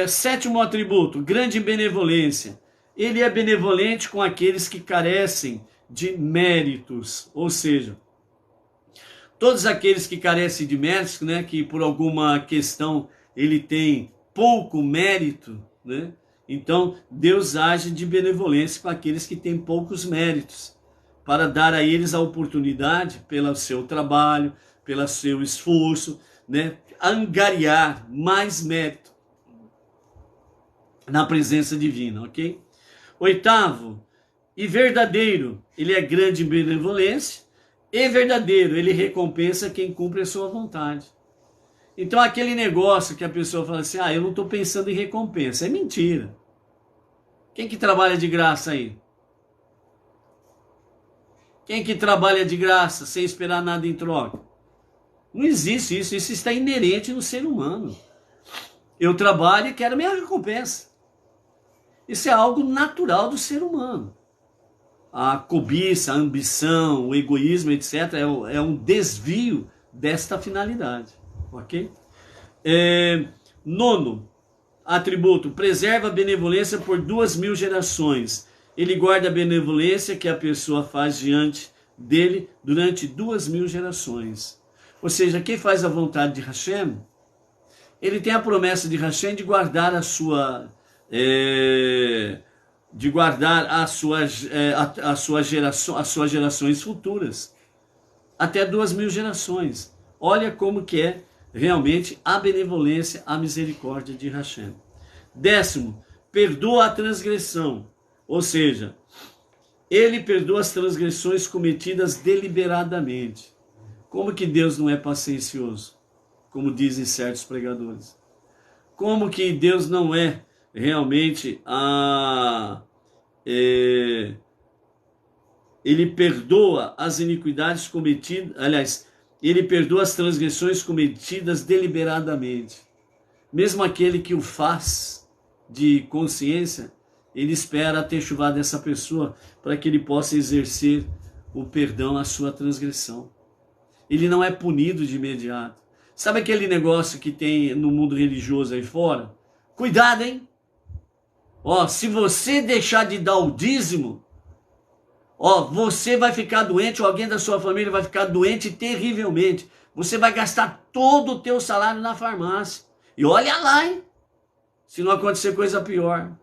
Sétimo atributo, grande benevolência. Ele é benevolente com aqueles que carecem de méritos, ou seja, todos aqueles que carecem de méritos, né, que por alguma questão ele tem pouco mérito, né? Então Deus age de benevolência com aqueles que têm poucos méritos, para dar a eles a oportunidade, pelo seu trabalho, pelo seu esforço, né, angariar mais mérito na presença divina, ok? Oitavo, e verdadeiro, ele é grande em benevolência, e verdadeiro, ele recompensa quem cumpre a sua vontade. Então aquele negócio que a pessoa fala assim, eu não estou pensando em recompensa, é mentira. Quem que trabalha de graça aí? Quem que trabalha de graça sem esperar nada em troca? Não existe isso, isso está inerente no ser humano. Eu trabalho e quero minha recompensa. Isso é algo natural do ser humano. A cobiça, a ambição, o egoísmo, etc. é um desvio desta finalidade. Ok? Nono atributo, preserva a benevolência por 2000 gerações. Ele guarda a benevolência que a pessoa faz diante dele durante 2000 gerações. Ou seja, quem faz a vontade de Hashem, ele tem a promessa de Hashem de guardar as suas gerações futuras, até 2000 gerações. Olha como que é realmente a benevolência, a misericórdia de Hashem. Décimo, perdoa a transgressão, ou seja, ele perdoa as transgressões cometidas deliberadamente. Como que Deus não é paciencioso, como dizem certos pregadores? Como que Deus não é realmente ele perdoa as iniquidades cometidas, aliás, ele perdoa as transgressões cometidas deliberadamente. Mesmo aquele que o faz de consciência, ele espera a techuvá dessa pessoa para que ele possa exercer o perdão à sua transgressão. Ele não é punido de imediato. Sabe aquele negócio que tem no mundo religioso aí fora? Cuidado, hein? Se você deixar de dar o dízimo, você vai ficar doente, ou alguém da sua família vai ficar doente terrivelmente. Você vai gastar todo o teu salário na farmácia. E olha lá, hein? Se não acontecer coisa pior.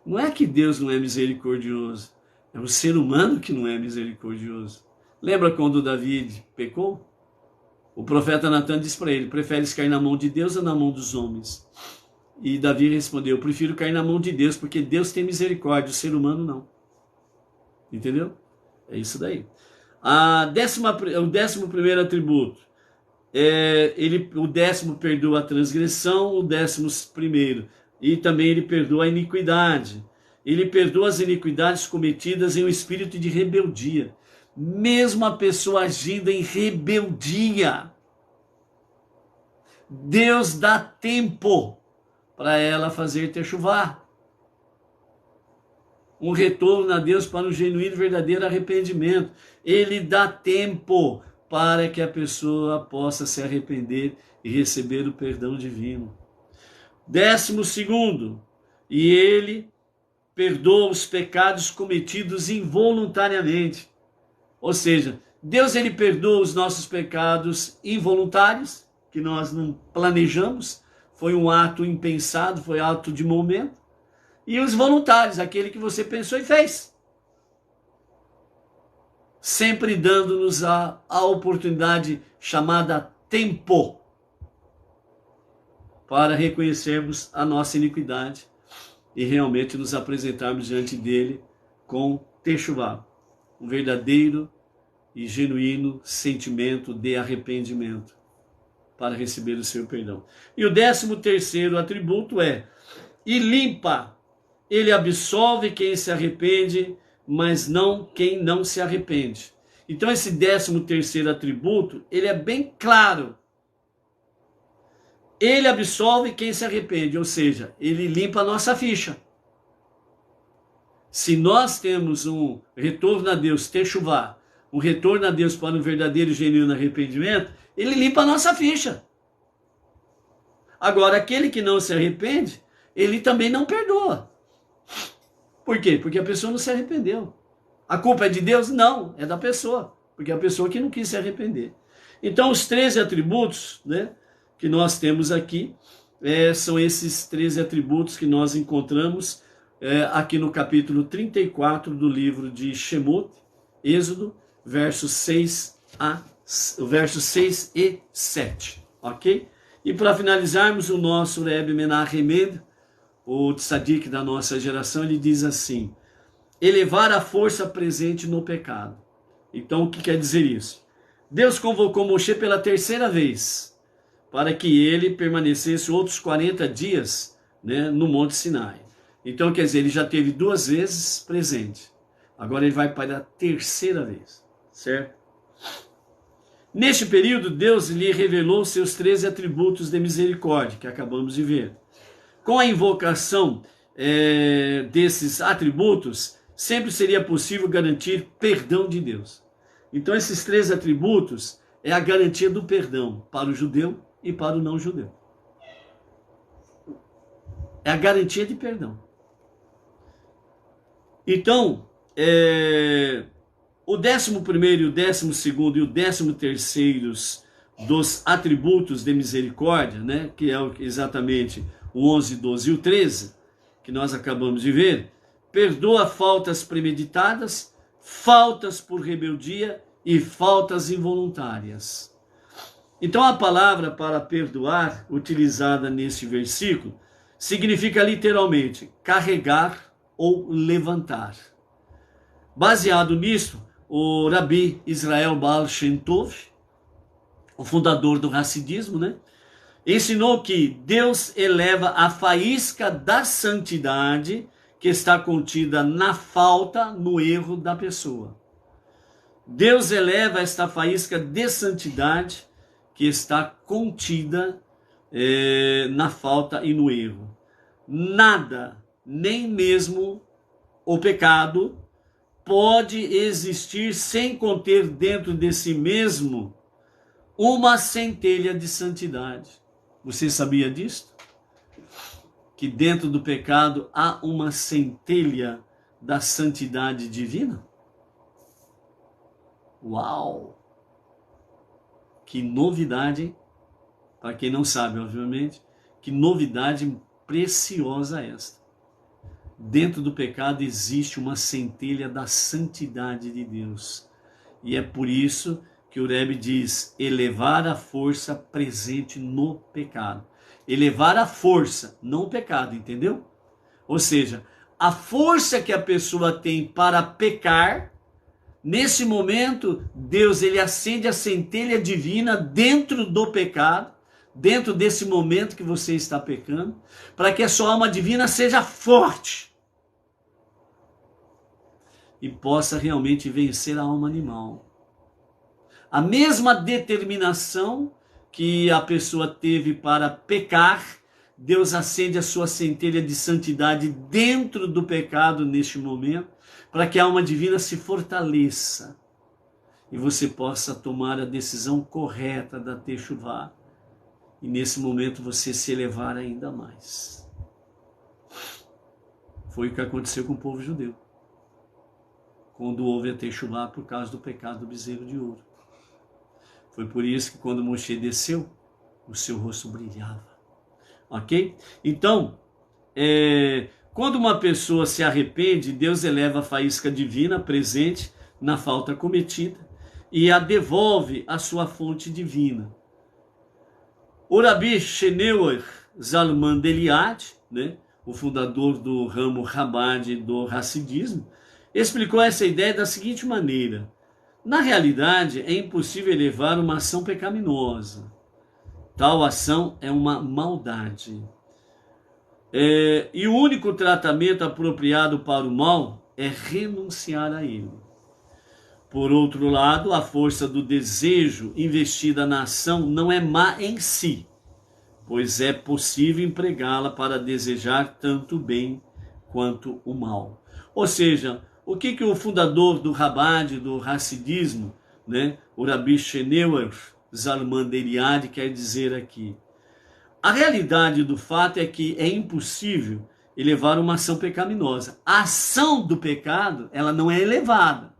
Não é que Deus não é misericordioso. É o ser humano que não é misericordioso. Lembra quando Davi pecou? O profeta Natan disse para ele, preferes cair na mão de Deus ou na mão dos homens? E Davi respondeu, eu prefiro cair na mão de Deus, porque Deus tem misericórdia, o ser humano não. Entendeu? É isso daí. O 11º atributo. O 10º perdoa a transgressão, o 11º. E também ele perdoa a iniquidade. Ele perdoa as iniquidades cometidas em um espírito de rebeldia. Mesmo a pessoa agindo em rebeldia, Deus dá tempo para ela fazer techuvá. Um retorno a Deus para um genuíno e verdadeiro arrependimento. Ele dá tempo para que a pessoa possa se arrepender e receber o perdão divino. 12º, e ele perdoa os pecados cometidos involuntariamente. Ou seja, Deus ele perdoa os nossos pecados involuntários, que nós não planejamos, foi um ato impensado, foi ato de momento, e os voluntários, aquele que você pensou e fez. Sempre dando-nos a oportunidade chamada tempo, para reconhecermos a nossa iniquidade e realmente nos apresentarmos diante dele com techuvá, um verdadeiro e genuíno sentimento de arrependimento para receber o seu perdão. E o 13º atributo é: e limpa, ele absolve quem se arrepende, mas não quem não se arrepende. Então esse 13º atributo, ele é bem claro. Ele absolve quem se arrepende, ou seja, ele limpa a nossa ficha. Se nós temos um retorno a Deus, techuvá, um retorno a Deus para um verdadeiro e genuíno arrependimento, ele limpa a nossa ficha. Agora, aquele que não se arrepende, ele também não perdoa. Por quê? Porque a pessoa não se arrependeu. A culpa é de Deus? Não, é da pessoa, porque é a pessoa que não quis se arrepender. Então, os 13 atributos, né, que nós temos aqui, são esses 13 atributos que nós encontramos aqui no capítulo 34 do livro de Shemot, Êxodo, versos 6 e 7, ok? E para finalizarmos, o nosso Rebbe Menachem Mendel, o tzadik da nossa geração, ele diz assim: elevar a força presente no pecado. Então, o que quer dizer isso? Deus convocou Moshe pela 3ª vez, para que ele permanecesse outros 40 dias, né, no Monte Sinai. Então, quer dizer, ele já teve 2 vezes presente. Agora ele vai para a 3ª vez, certo? Neste período, Deus lhe revelou seus 13 atributos de misericórdia, que acabamos de ver. Com a invocação desses atributos, sempre seria possível garantir perdão de Deus. Então, esses 13 atributos é a garantia do perdão para o judeu e para o não judeu. É a garantia de perdão. Então, o 11º, o 12º e o 13º dos atributos de misericórdia, né, que é exatamente o 11, 12 e o 13, que nós acabamos de ver, perdoa faltas premeditadas, faltas por rebeldia e faltas involuntárias. Então a palavra para perdoar, utilizada neste versículo, significa literalmente carregar ou levantar. Baseado nisso, o Rabi Israel Baal Shem Tov, o fundador do Hassidismo, né, ensinou que Deus eleva a faísca da santidade que está contida na falta, no erro da pessoa. Deus eleva esta faísca de santidade que está contida na falta e no erro. Nada, nem mesmo o pecado, pode existir sem conter dentro de si mesmo uma centelha de santidade. Você sabia disso? Que dentro do pecado há uma centelha da santidade divina? Uau! Que novidade, para quem não sabe, obviamente, que novidade preciosa esta. Dentro do pecado existe uma centelha da santidade de Deus. E é por isso que o Rebbe diz, elevar a força presente no pecado. Elevar a força, não o pecado, entendeu? Ou seja, a força que a pessoa tem para pecar, nesse momento, Deus ele acende a centelha divina dentro do pecado, dentro desse momento que você está pecando, para que a sua alma divina seja forte e possa realmente vencer a alma animal. A mesma determinação que a pessoa teve para pecar, Deus acende a sua centelha de santidade dentro do pecado neste momento, para que a alma divina se fortaleça e você possa tomar a decisão correta da Teshuvá. E nesse momento você se elevar ainda mais. Foi o que aconteceu com o povo judeu, quando houve a Teshuvá por causa do pecado do bezerro de ouro. Foi por isso que quando Moshe desceu, o seu rosto brilhava. Ok? Então, quando uma pessoa se arrepende, Deus eleva a faísca divina presente na falta cometida e a devolve à sua fonte divina. O Rabi Sheneuer Zalman de Liad, o fundador do ramo Chabad do Hassidismo, explicou essa ideia da seguinte maneira: na realidade, é impossível elevar uma ação pecaminosa. Tal ação é uma maldade. E o único tratamento apropriado para o mal é renunciar a ele. Por outro lado, a força do desejo investida na ação não é má em si, pois é possível empregá-la para desejar tanto o bem quanto o mal. Ou seja, o que o fundador do Chabad, do Hassidismo, o Rabi Sheneuer Zalman de Liad, quer dizer aqui? A realidade do fato é que é impossível elevar uma ação pecaminosa. A ação do pecado, ela não é elevada.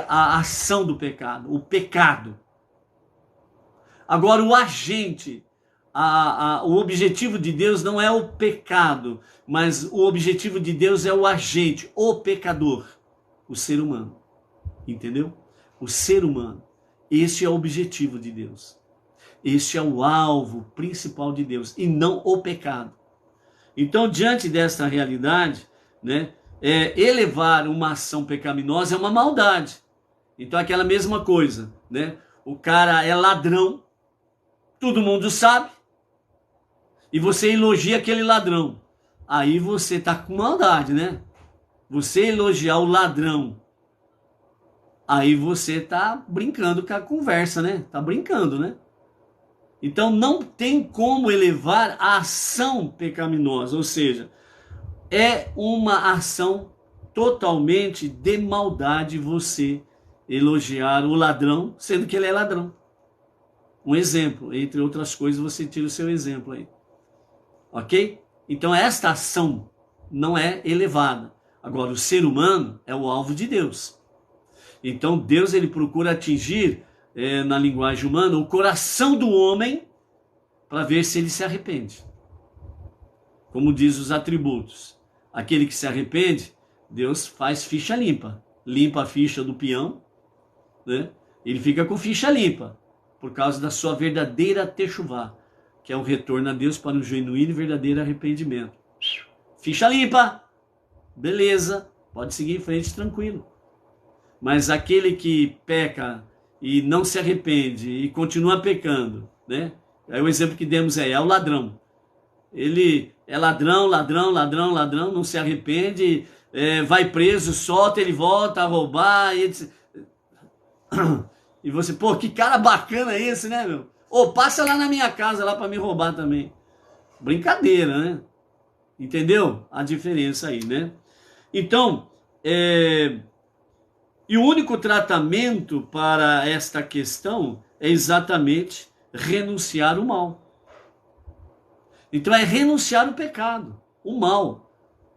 A ação do pecado, o pecado. Agora, o agente, o objetivo de Deus não é o pecado, mas o objetivo de Deus é o agente, o pecador, o ser humano. Entendeu? O ser humano. Este é o objetivo de Deus. Este é o alvo principal de Deus, e não o pecado. Então, diante desta realidade, elevar uma ação pecaminosa é uma maldade. Então, aquela mesma coisa, o cara é ladrão, todo mundo sabe, e você elogia aquele ladrão. Aí você está com maldade, Você elogiar o ladrão, aí você está brincando com a conversa, Está brincando, Então não tem como elevar a ação pecaminosa, ou seja, é uma ação totalmente de maldade você elogiar o ladrão, sendo que ele é ladrão. Um exemplo, entre outras coisas, você tira o seu exemplo aí. Ok? Então esta ação não é elevada. Agora, o ser humano é o alvo de Deus. Então Deus ele procura atingir, na linguagem humana, o coração do homem para ver se ele se arrepende. Como diz os atributos. Aquele que se arrepende, Deus faz ficha limpa. Limpa a ficha do peão, Ele fica com ficha limpa, por causa da sua verdadeira techuvá, que é o retorno a Deus para um genuíno e verdadeiro arrependimento. Ficha limpa, beleza, pode seguir em frente tranquilo. Mas aquele que peca e não se arrepende e continua pecando, Aí o exemplo que demos é o ladrão. Ele é ladrão, não se arrepende, vai preso, solta, ele volta a roubar, e você, que cara bacana esse, meu? Passa lá na minha casa lá para me roubar também. Brincadeira, Entendeu? A diferença aí, Então, e o único tratamento para esta questão é exatamente renunciar o mal. Então é renunciar o pecado, o mal.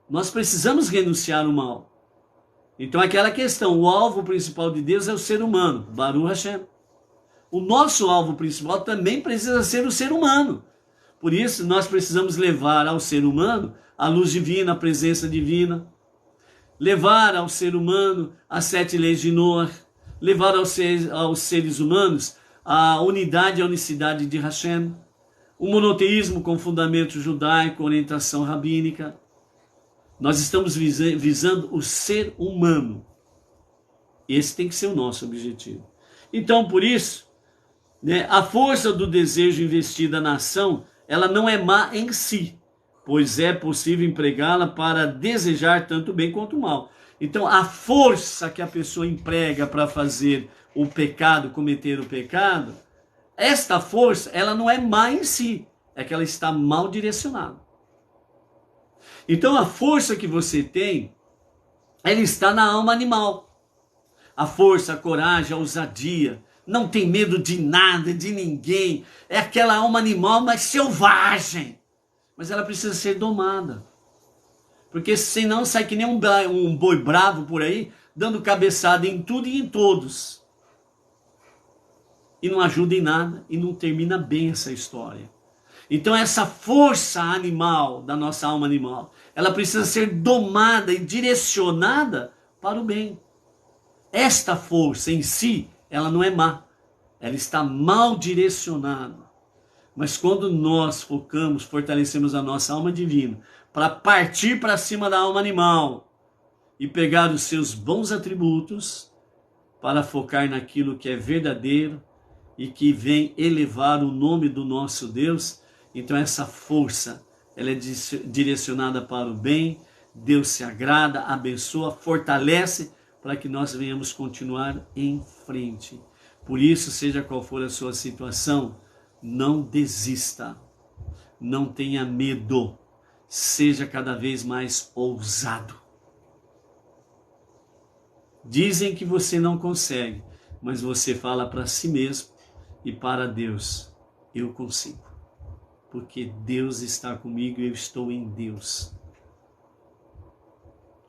Nós precisamos renunciar o mal. Então aquela questão, o alvo principal de Deus é o ser humano, Baruch Hashem. O nosso alvo principal também precisa ser o ser humano. Por isso nós precisamos levar ao ser humano a luz divina, a presença divina. Levar ao ser humano as 7 leis de Noah. Levar aos seres humanos a unidade e a unicidade de Hashem. O monoteísmo com fundamento judaico, orientação rabínica. Nós estamos visando o ser humano. Esse tem que ser o nosso objetivo. Então, por isso, a força do desejo investida na ação, ela não é má em si, pois é possível empregá-la para desejar tanto o bem quanto o mal. Então, a força que a pessoa emprega para fazer o pecado, cometer o pecado, esta força, ela não é má em si, é que ela está mal direcionada. Então a força que você tem, ela está na alma animal. A força, a coragem, a ousadia, não tem medo de nada, de ninguém. É aquela alma animal, mas selvagem. Mas ela precisa ser domada. Porque senão sai que nem um boi bravo por aí, dando cabeçada em tudo e em todos. E não ajuda em nada e não termina bem essa história. Então essa força animal da nossa alma animal, ela precisa ser domada e direcionada para o bem. Esta força em si, ela não é má. Ela está mal direcionada. Mas quando nós focamos, fortalecemos a nossa alma divina para partir para cima da alma animal e pegar os seus bons atributos para focar naquilo que é verdadeiro e que vem elevar o nome do nosso Deus, então essa força, ela é direcionada para o bem, Deus se agrada, abençoa, fortalece para que nós venhamos continuar em frente. Por isso, seja qual for a sua situação, não desista, não tenha medo, seja cada vez mais ousado. Dizem que você não consegue, mas você fala para si mesmo e para Deus: eu consigo, porque Deus está comigo e eu estou em Deus.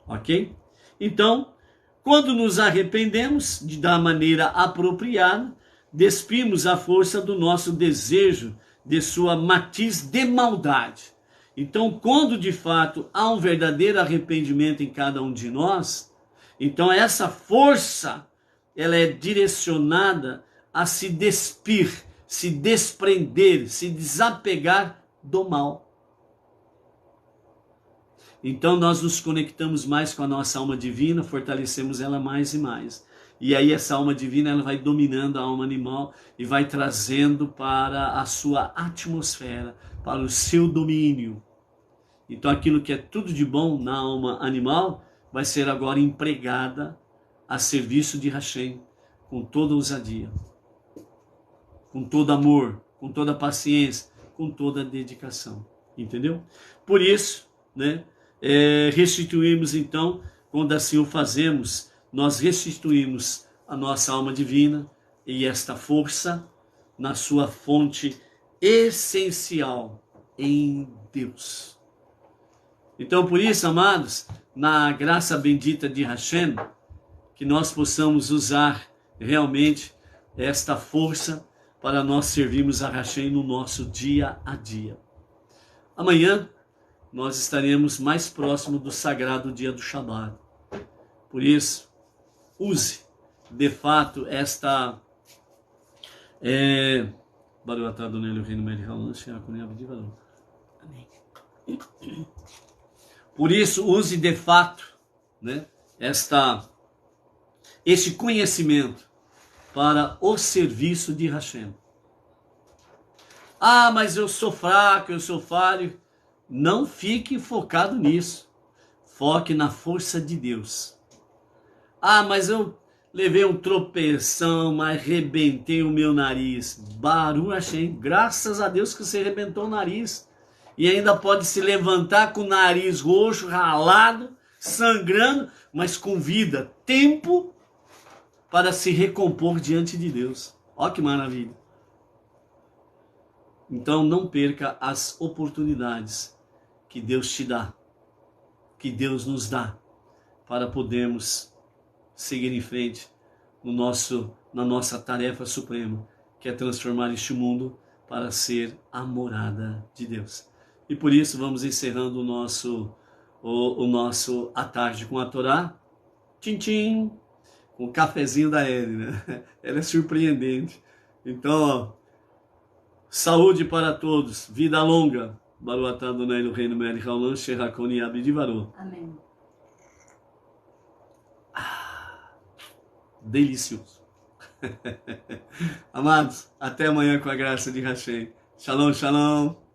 Ok? Então, quando nos arrependemos da maneira apropriada, despimos a força do nosso desejo de sua matiz de maldade. Então, quando de fato há um verdadeiro arrependimento em cada um de nós, então essa força, ela é direcionada a se despir, se desprender, se desapegar do mal. Então nós nos conectamos mais com a nossa alma divina, fortalecemos ela mais e mais. E aí essa alma divina, ela vai dominando a alma animal e vai trazendo para a sua atmosfera, para o seu domínio. Então aquilo que é tudo de bom na alma animal vai ser agora empregada a serviço de Hashem, com toda ousadia, com todo amor, com toda paciência, com toda dedicação. Entendeu? Por isso, né? Restituímos então, quando assim o fazemos, nós restituímos a nossa alma divina e esta força na sua fonte essencial, em Deus. Então por isso, amados, na graça bendita de Hashem, que nós possamos usar realmente esta força para nós servirmos a Hashem no nosso dia a dia. Amanhã nós estaremos mais próximo do sagrado dia do Shabat. Por isso, use de fato esta por isso, use de fato, né, este conhecimento para o serviço de Hashem. Ah, mas eu sou fraco, eu sou falho. Não fique focado nisso. Foque na força de Deus. Ah, mas eu levei um tropeção, mas arrebentei o meu nariz. Baruch Hashem, graças a Deus que você arrebentou o nariz. E ainda pode se levantar com o nariz roxo, ralado, sangrando, mas com vida. Tempo para se recompor diante de Deus. Ó que maravilha. Então não perca as oportunidades que Deus te dá, que Deus nos dá, para podermos seguir em frente na nossa tarefa suprema, que é transformar este mundo para ser a morada de Deus. E por isso vamos encerrando o nosso à tarde com a Torá, tchim, com o cafezinho da Ellen, né? Ela é surpreendente. Então, ó, saúde para todos, vida longa. Baruch atah Adonai Eloheinu melech haolam shehakol nהיה b'dvaro. Amém. Delicioso. Amados, até amanhã com a graça de Hashem. Shalom, shalom.